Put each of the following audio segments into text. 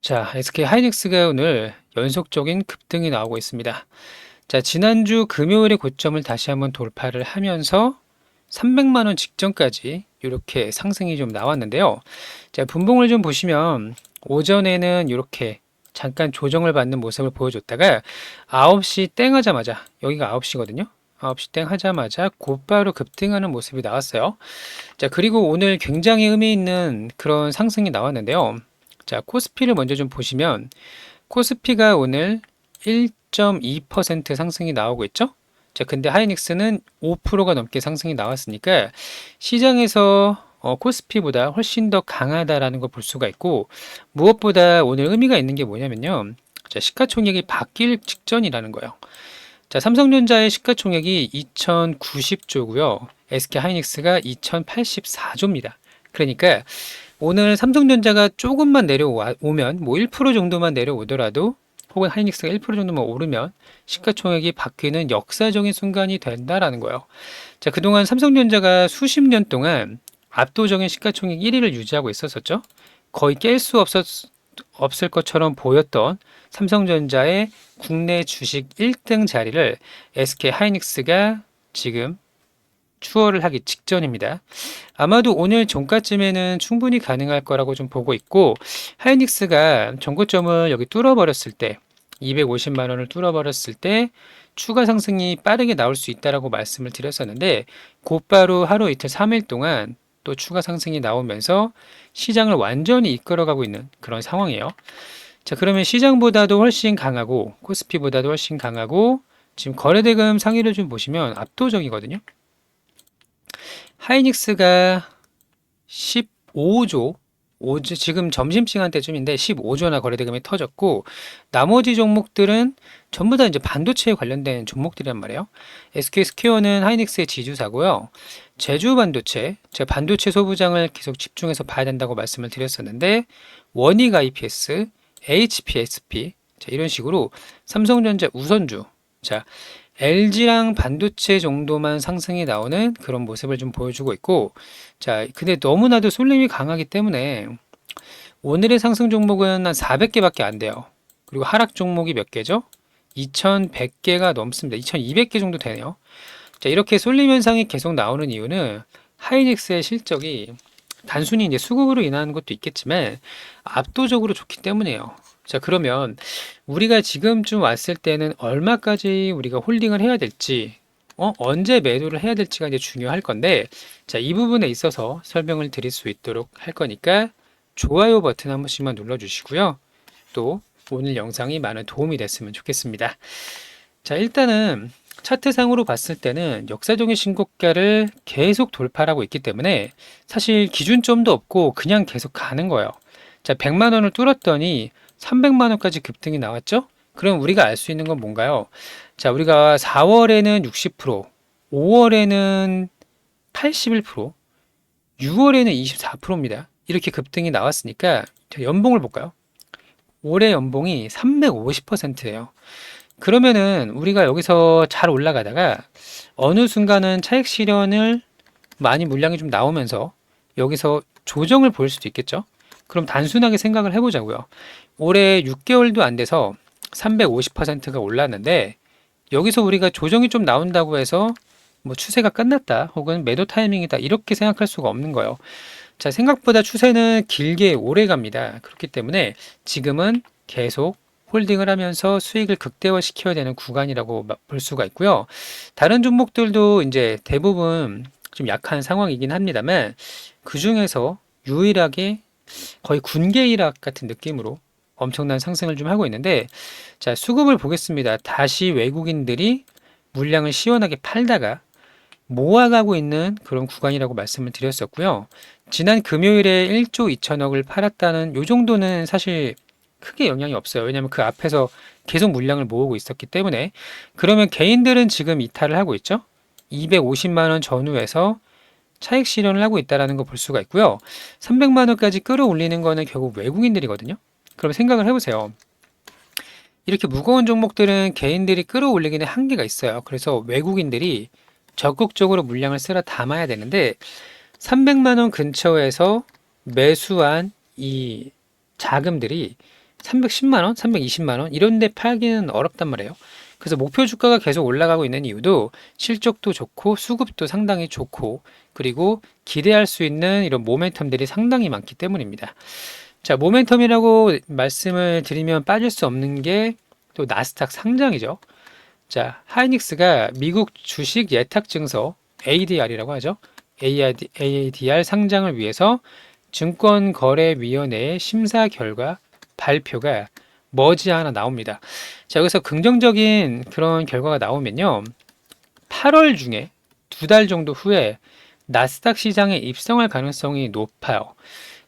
자, SK 하이닉스가 오늘 연속적인 급등이 나오고 있습니다. 자, 지난주 금요일의 고점을 다시 한번 돌파를 하면서 300만 원 직전까지 이렇게 상승이 좀 나왔는데요. 자, 분봉을 좀 보시면 오전에는 이렇게 잠깐 조정을 받는 모습을 보여줬다가 9시 땡 하자마자 여기가 9시거든요. 9시 땡 하자마자 곧바로 급등하는 모습이 나왔어요. 자, 그리고 오늘 굉장히 의미 있는 그런 상승이 나왔는데요. 자, 코스피를 먼저 좀 보시면 코스피가 오늘 1.2% 상승이 나오고 있죠? 자, 근데 하이닉스는 5%가 넘게 상승이 나왔으니까 시장에서 코스피보다 훨씬 더 강하다라는 걸 볼 수가 있고, 무엇보다 오늘 의미가 있는 게 뭐냐면요. 자, 시가총액이 바뀔 직전이라는 거예요. 자, 삼성전자의 시가총액이 2090조고요. SK 하이닉스가 2084조입니다. 그러니까 오늘 삼성전자가 조금만 내려오면 뭐 1% 정도만 내려오더라도 혹은 하이닉스가 1% 정도만 오르면 시가총액이 바뀌는 역사적인 순간이 된다라는 거예요. 자, 그동안 삼성전자가 수십 년 동안 압도적인 시가총액 1위를 유지하고 있었었죠. 거의 깰 수 없을 것처럼 보였던 삼성전자의 국내 주식 1등 자리를 SK 하이닉스가 지금 추월을 하기 직전입니다. 아마도 오늘 종가쯤에는 충분히 가능할 거라고 좀 보고 있고, 하이닉스가 전고점을 여기 뚫어버렸을 때 250만 원을 뚫어버렸을 때 추가 상승이 빠르게 나올 수 있다라고 말씀을 드렸었는데, 곧바로 하루 이틀 3일 동안 또 추가 상승이 나오면서 시장을 완전히 이끌어가고 있는 그런 상황이에요. 자, 그러면 시장보다도 훨씬 강하고 코스피보다도 훨씬 강하고 지금 거래대금 상위를 좀 보시면 압도적이거든요. 하이닉스가 15조, 지금 점심시간대쯤인데 15조나 거래대금이 터졌고, 나머지 종목들은 전부 다 이제 반도체에 관련된 종목들이란 말이에요. SK 스퀘어는 하이닉스의 지주사고요. 제주 반도체, 제가 반도체 소부장을 계속 집중해서 봐야 된다고 말씀을 드렸었는데, 원익 IPS, HPSP, 자, 이런 식으로 삼성전자 우선주, 자, LG랑 반도체 정도만 상승이 나오는 그런 모습을 좀 보여주고 있고, 자, 근데 너무나도 쏠림이 강하기 때문에 오늘의 상승 종목은 한 400개밖에 안 돼요. 그리고 하락 종목이 몇 개죠? 2100개가 넘습니다. 2200개 정도 되네요. 자, 이렇게 쏠림 현상이 계속 나오는 이유는 하이닉스의 실적이 단순히 이제 수급으로 인한 것도 있겠지만 압도적으로 좋기 때문이에요. 자, 그러면 우리가 지금쯤 왔을 때는 얼마까지 우리가 홀딩을 해야 될지, 언제 매도를 해야 될지가 이제 중요할 건데, 자, 이 부분에 있어서 설명을 드릴 수 있도록 할 거니까 좋아요 버튼 한 번씩만 눌러주시고요. 또 오늘 영상이 많은 도움이 됐으면 좋겠습니다. 자, 일단은 차트상으로 봤을 때는 역사적인 신고가를 계속 돌파하고 있기 때문에 사실 기준점도 없고 그냥 계속 가는 거예요. 자, 100만 원을 뚫었더니 300만 원까지 급등이 나왔죠? 그럼 우리가 알 수 있는 건 뭔가요? 자, 우리가 4월에는 60%, 5월에는 81%, 6월에는 24%입니다. 이렇게 급등이 나왔으니까 연봉을 볼까요? 올해 연봉이 350%예요. 그러면은 우리가 여기서 잘 올라가다가 어느 순간은 차익 실현을 많이 물량이 좀 나오면서 여기서 조정을 보일 수도 있겠죠. 그럼 단순하게 생각을 해보자고요. 올해 6개월도 안 돼서 350%가 올랐는데 여기서 우리가 조정이 좀 나온다고 해서 뭐 추세가 끝났다 혹은 매도 타이밍이다 이렇게 생각할 수가 없는 거예요. 자, 생각보다 추세는 길게 오래 갑니다. 그렇기 때문에 지금은 계속 홀딩을 하면서 수익을 극대화시켜야 되는 구간이라고 볼 수가 있고요. 다른 종목들도 이제 대부분 좀 약한 상황이긴 합니다만 그 중에서 유일하게 거의 군계일학 같은 느낌으로 엄청난 상승을 좀 하고 있는데, 자, 수급을 보겠습니다. 다시 외국인들이 물량을 시원하게 팔다가 모아가고 있는 그런 구간이라고 말씀을 드렸었고요. 지난 금요일에 1조 2천억을 팔았다는 요 정도는 사실 크게 영향이 없어요. 왜냐하면 그 앞에서 계속 물량을 모으고 있었기 때문에. 그러면 개인들은 지금 이탈을 하고 있죠. 250만 원 전후에서 차익 실현을 하고 있다는 거 볼 수가 있고요. 300만 원까지 끌어올리는 거는 결국 외국인들이거든요. 그럼 생각을 해보세요. 이렇게 무거운 종목들은 개인들이 끌어올리기는 한계가 있어요. 그래서 외국인들이 적극적으로 물량을 쓸어 담아야 되는데 300만 원 근처에서 매수한 이 자금들이 310만 원, 320만 원 이런 데 팔기는 어렵단 말이에요. 그래서 목표 주가가 계속 올라가고 있는 이유도 실적도 좋고 수급도 상당히 좋고 그리고 기대할 수 있는 이런 모멘텀들이 상당히 많기 때문입니다. 자, 모멘텀이라고 말씀을 드리면 빠질 수 없는 게 또 나스닥 상장이죠. 자, 하이닉스가 미국 주식 예탁 증서 ADR이라고 하죠. ADR 상장을 위해서 증권거래위원회의 심사 결과 발표가 머지않아 나옵니다. 자, 여기서 긍정적인 그런 결과가 나오면요. 8월 중에 2달 정도 후에 나스닥 시장에 입성할 가능성이 높아요.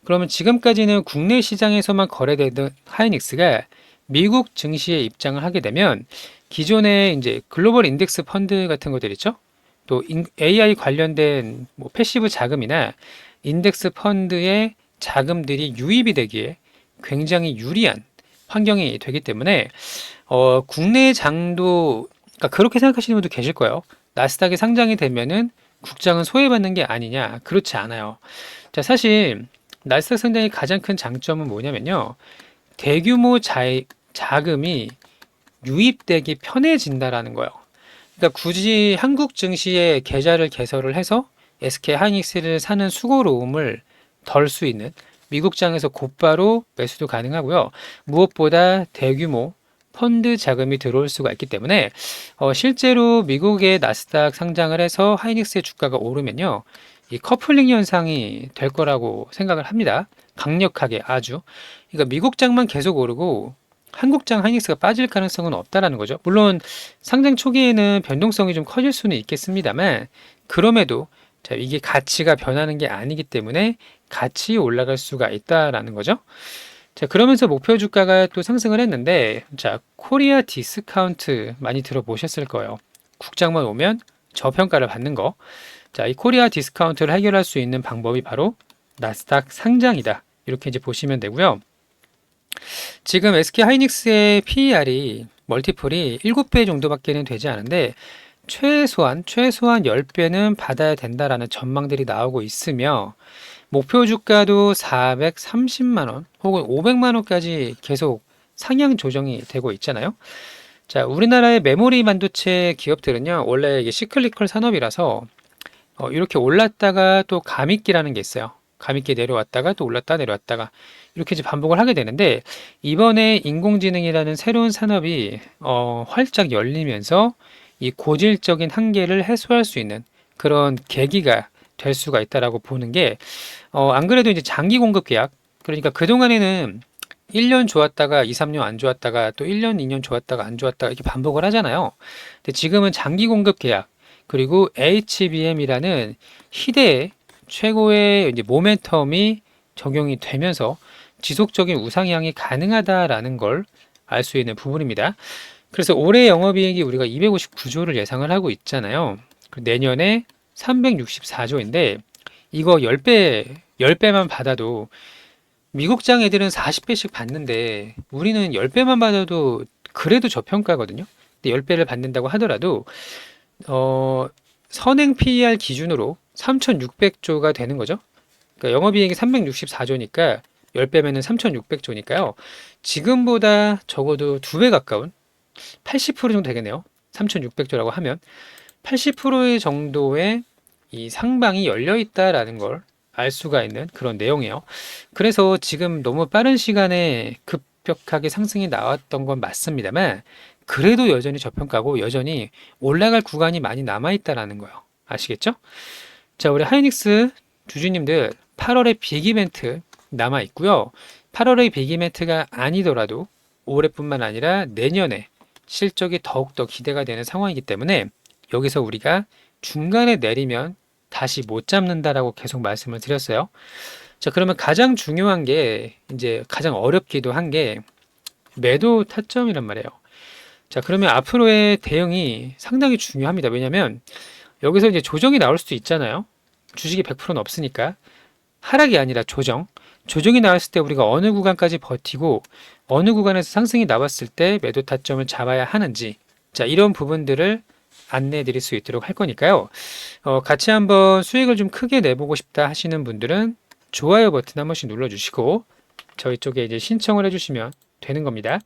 그러면 지금까지는 국내 시장에서만 거래되던 하이닉스가 미국 증시에 입장을 하게 되면 기존의 이제 글로벌 인덱스 펀드 같은 것들 있죠? 또 AI 관련된 뭐 패시브 자금이나 인덱스 펀드의 자금들이 유입이 되기에 굉장히 유리한 환경이 되기 때문에 국내 장도 그러니까 그렇게 생각하시는 분도 계실 거예요. 나스닥에 상장이 되면은 국장은 소외받는 게 아니냐? 그렇지 않아요. 자, 사실 나스닥 상장의 가장 큰 장점은 뭐냐면요. 대규모 자금이 유입되기 편해진다라는 거예요. 그러니까 굳이 한국 증시에 계좌를 개설을 해서 SK 하이닉스를 사는 수고로움을 덜 수 있는 미국장에서 곧바로 매수도 가능하고요. 무엇보다 대규모 펀드 자금이 들어올 수가 있기 때문에 실제로 미국의 나스닥 상장을 해서 하이닉스의 주가가 오르면요. 이 커플링 현상이 될 거라고 생각을 합니다. 강력하게 아주. 그러니까 미국장만 계속 오르고 한국장 하이닉스가 빠질 가능성은 없다라는 거죠. 물론 상장 초기에는 변동성이 좀 커질 수는 있겠습니다만 그럼에도 자, 이게 가치가 변하는 게 아니기 때문에 같이 올라갈 수가 있다라는 거죠. 자, 그러면서 목표 주가가 또 상승을 했는데 자, 코리아 디스카운트 많이 들어보셨을 거예요. 국장만 오면 저평가를 받는 거. 자, 이 코리아 디스카운트를 해결할 수 있는 방법이 바로 나스닥 상장이다. 이렇게 이제 보시면 되고요. 지금 SK 하이닉스의 PER이 멀티플이 7배 정도밖에는 되지 않은데 최소한 10배는 받아야 된다라는 전망들이 나오고 있으며 목표 주가도 430만 원 혹은 500만 원까지 계속 상향 조정이 되고 있잖아요. 자, 우리나라의 메모리 반도체 기업들은요, 원래 이게 시클리컬 산업이라서 이렇게 올랐다가 또 감익기라는 게 있어요. 감익기 내려왔다가 또 올랐다 내려왔다가 이렇게 이제 반복을 하게 되는데 이번에 인공지능이라는 새로운 산업이 활짝 열리면서 이 고질적인 한계를 해소할 수 있는 그런 계기가 될 수가 있다라고 보는 게 안 그래도 이제 장기 공급 계약 그러니까 그동안에는 1년 좋았다가 2, 3년 안 좋았다가 또 1년, 2년 좋았다가 안 좋았다가 이렇게 반복을 하잖아요. 근데 지금은 장기 공급 계약 그리고 HBM이라는 희대의 최고의 이제 모멘텀이 적용이 되면서 지속적인 우상향이 가능하다라는 걸 알 수 있는 부분입니다. 그래서 올해 영업이익이 우리가 259조를 예상을 하고 있잖아요. 내년에 364조인데 이거 10배만 받아도 미국장 애들은 40배씩 받는데 우리는 10배만 받아도 그래도 저평가거든요. 근데 10배를 받는다고 하더라도 선행 PER 기준으로 3,600조가 되는 거죠. 그러니까 영업이익이 364조니까 10배면은 3,600조니까요. 지금보다 적어도 2배 가까운 80% 정도 되겠네요. 3,600조라고 하면 80% 정도의 이 상방이 열려 있다라는 걸 알 수가 있는 그런 내용이에요. 그래서 지금 너무 빠른 시간에 급격하게 상승이 나왔던 건 맞습니다만 그래도 여전히 저평가고 여전히 올라갈 구간이 많이 남아 있다라는 거예요. 아시겠죠? 자, 우리 하이닉스 주주님들 8월에 빅 이벤트 남아 있고요. 8월의 빅 이벤트가 아니더라도 올해뿐만 아니라 내년에 실적이 더욱더 기대가 되는 상황이기 때문에 여기서 우리가 중간에 내리면 다시 못 잡는다라고 계속 말씀을 드렸어요. 자, 그러면 가장 중요한 게 이제 가장 어렵기도 한 게 매도 타점이란 말이에요. 자, 그러면 앞으로의 대응이 상당히 중요합니다. 왜냐면 여기서 이제 조정이 나올 수도 있잖아요. 주식이 100%는 없으니까. 하락이 아니라 조정. 조정이 나왔을 때 우리가 어느 구간까지 버티고 어느 구간에서 상승이 나왔을 때 매도 타점을 잡아야 하는지 자, 이런 부분들을 안내해 드릴 수 있도록 할 거니까요. 같이 한번 수익을 좀 크게 내보고 싶다 하시는 분들은 좋아요 버튼 한 번씩 눌러주시고 저희 쪽에 이제 신청을 해주시면 되는 겁니다.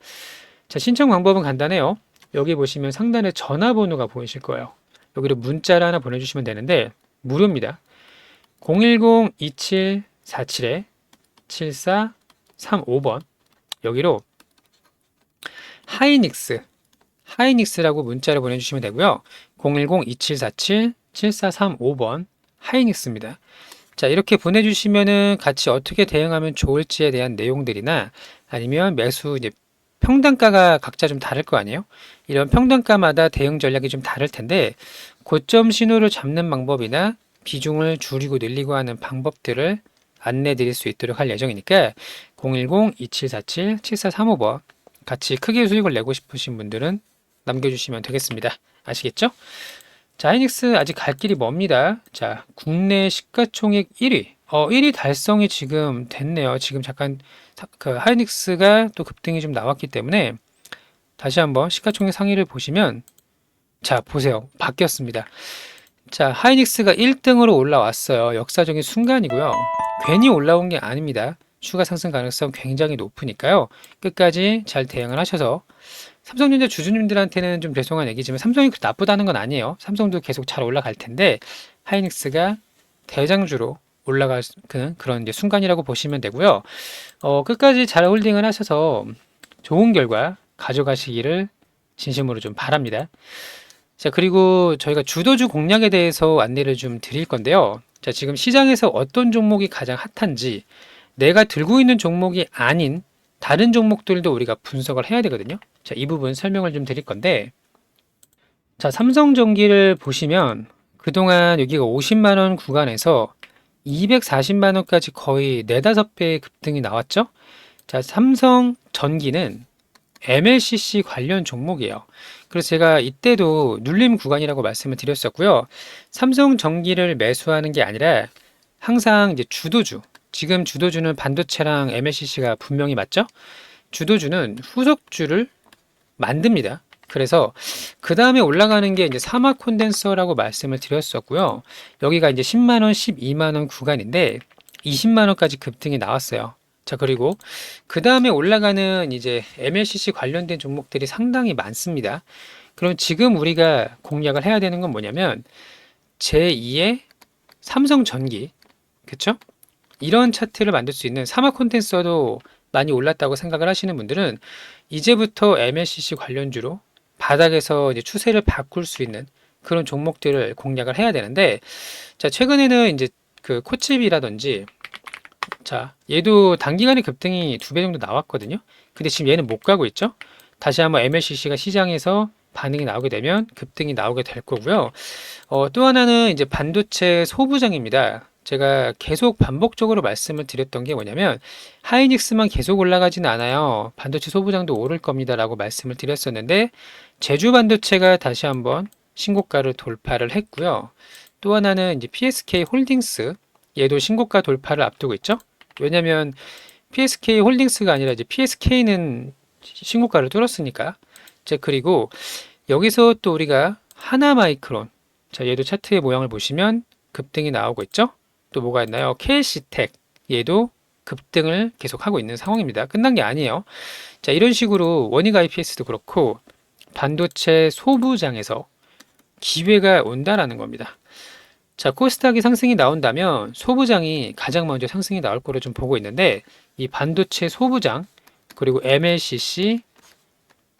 자, 신청 방법은 간단해요. 여기 보시면 상단에 전화번호가 보이실 거예요. 여기로 문자를 하나 보내주시면 되는데 무료입니다. 010-2747-7435번 여기로 하이닉스라고 문자를 보내주시면 되고요. 010-2747-7435번 하이닉스입니다. 자, 이렇게 보내주시면은 같이 어떻게 대응하면 좋을지에 대한 내용들이나 아니면 매수 이제 평단가가 각자 좀 다를 거 아니에요? 이런 평단가마다 대응 전략이 좀 다를 텐데 고점 신호를 잡는 방법이나 비중을 줄이고 늘리고 하는 방법들을 안내 드릴 수 있도록 할 예정이니까 010-2747-7435번 같이 크게 수익을 내고 싶으신 분들은 남겨주시면 되겠습니다. 아시겠죠? 자, 하이닉스 아직 갈 길이 멉니다. 자, 국내 시가총액 1위. 1위 달성이 지금 됐네요. 지금 잠깐 그 하이닉스가 또 급등이 좀 나왔기 때문에 다시 한번 시가총액 상위를 보시면 자, 보세요. 바뀌었습니다. 자, 하이닉스가 1등으로 올라왔어요. 역사적인 순간이고요. 괜히 올라온 게 아닙니다. 추가 상승 가능성 굉장히 높으니까요. 끝까지 잘 대응을 하셔서 삼성전자 주주님들한테는 좀 죄송한 얘기지만 삼성이 나쁘다는 건 아니에요. 삼성도 계속 잘 올라갈 텐데 하이닉스가 대장주로 올라갈 그런 이제 순간이라고 보시면 되고요. 끝까지 잘 홀딩을 하셔서 좋은 결과 가져가시기를 진심으로 좀 바랍니다. 자, 그리고 저희가 주도주 공략에 대해서 안내를 좀 드릴 건데요. 자, 지금 시장에서 어떤 종목이 가장 핫한지 내가 들고 있는 종목이 아닌 다른 종목들도 우리가 분석을 해야 되거든요. 자, 이 부분 설명을 좀 드릴 건데 자, 삼성전기를 보시면 그동안 여기가 50만 원 구간에서 240만 원까지 거의 4, 5배의 급등이 나왔죠. 자, 삼성전기는 MLCC 관련 종목이에요. 그래서 제가 이때도 눌림 구간이라고 말씀을 드렸었고요. 삼성전기를 매수하는 게 아니라 항상 이제 주도주, 지금 주도주는 반도체랑 MLCC가 분명히 맞죠? 주도주는 후속주를 만듭니다. 그래서 그 다음에 올라가는 게 이제 사막 콘덴서라고 말씀을 드렸었고요. 여기가 이제 10만 원, 12만 원 구간인데 20만 원까지 급등이 나왔어요. 자, 그리고 그 다음에 올라가는 이제 MLCC 관련된 종목들이 상당히 많습니다. 그럼 지금 우리가 공략을 해야 되는 건 뭐냐면 제2의 삼성전기, 그쵸? 이런 차트를 만들 수 있는 사막 콘덴서도 많이 올랐다고 생각을 하시는 분들은 이제부터 MLCC 관련주로 바닥에서 이제 추세를 바꿀 수 있는 그런 종목들을 공략을 해야 되는데, 자, 최근에는 이제 그 코칩이라든지, 자, 얘도 단기간에 급등이 2배 정도 나왔거든요. 근데 지금 얘는 못 가고 있죠. 다시 한번 MLCC가 시장에서 반응이 나오게 되면 급등이 나오게 될 거고요. 또 하나는 이제 반도체 소부장입니다. 제가 계속 반복적으로 말씀을 드렸던 게 뭐냐면 하이닉스만 계속 올라가지는 않아요. 반도체 소부장도 오를 겁니다라고 말씀을 드렸었는데 제주 반도체가 다시 한번 신고가를 돌파를 했고요. 또 하나는 이제 PSK 홀딩스, 얘도 신고가 돌파를 앞두고 있죠. 왜냐면 PSK 홀딩스가 아니라 이제 PSK는 신고가를 뚫었으니까. 자, 그리고 여기서 또 우리가 하나마이크론, 자, 얘도 차트의 모양을 보시면 급등이 나오고 있죠. 또 뭐가 있나요? KC텍, 얘도 급등을 계속하고 있는 상황입니다. 끝난 게 아니에요. 자, 이런 식으로 원익 IPS도 그렇고 반도체 소부장에서 기회가 온다라는 겁니다. 자, 코스닥이 상승이 나온다면 소부장이 가장 먼저 상승이 나올 거로 좀 보고 있는데 이 반도체 소부장 그리고 MLCC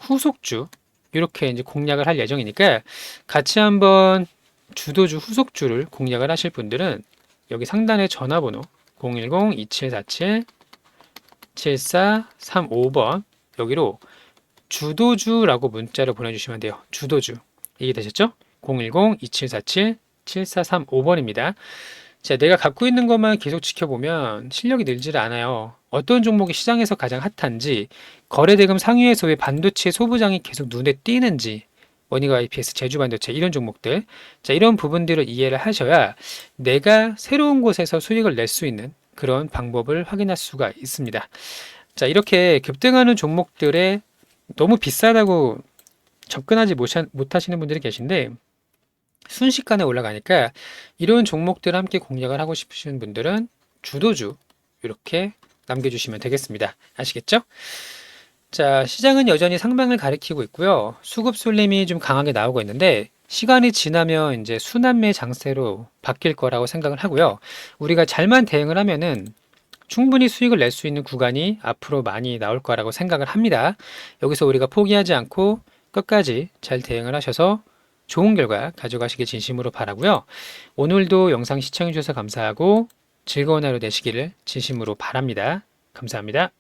후속주 이렇게 이제 공략을 할 예정이니까 같이 한번 주도주 후속주를 공략을 하실 분들은 여기 상단에 전화번호 010-2747-7435번 여기로 주도주라고 문자를 보내주시면 돼요. 주도주. 이해되셨죠? 010-2747-7435번입니다. 자, 내가 갖고 있는 것만 계속 지켜보면 실력이 늘질 않아요. 어떤 종목이 시장에서 가장 핫한지, 거래대금 상위에서 왜 반도체 소부장이 계속 눈에 띄는지, 원익 IPS, 제주반도체 이런 종목들, 자, 이런 부분들을 이해를 하셔야 내가 새로운 곳에서 수익을 낼 수 있는 그런 방법을 확인할 수가 있습니다. 자, 이렇게 급등하는 종목들에 너무 비싸다고 접근하지 못하시는 분들이 계신데 순식간에 올라가니까 이런 종목들 함께 공략을 하고 싶으신 분들은 주도주 이렇게 남겨주시면 되겠습니다. 아시겠죠? 자, 시장은 여전히 상방을 가리키고 있고요. 수급 쏠림이 좀 강하게 나오고 있는데 시간이 지나면 이제 순환매 장세로 바뀔 거라고 생각을 하고요. 우리가 잘만 대응을 하면은 충분히 수익을 낼 수 있는 구간이 앞으로 많이 나올 거라고 생각을 합니다. 여기서 우리가 포기하지 않고 끝까지 잘 대응을 하셔서 좋은 결과 가져가시길 진심으로 바라고요. 오늘도 영상 시청해 주셔서 감사하고 즐거운 하루 되시기를 진심으로 바랍니다. 감사합니다.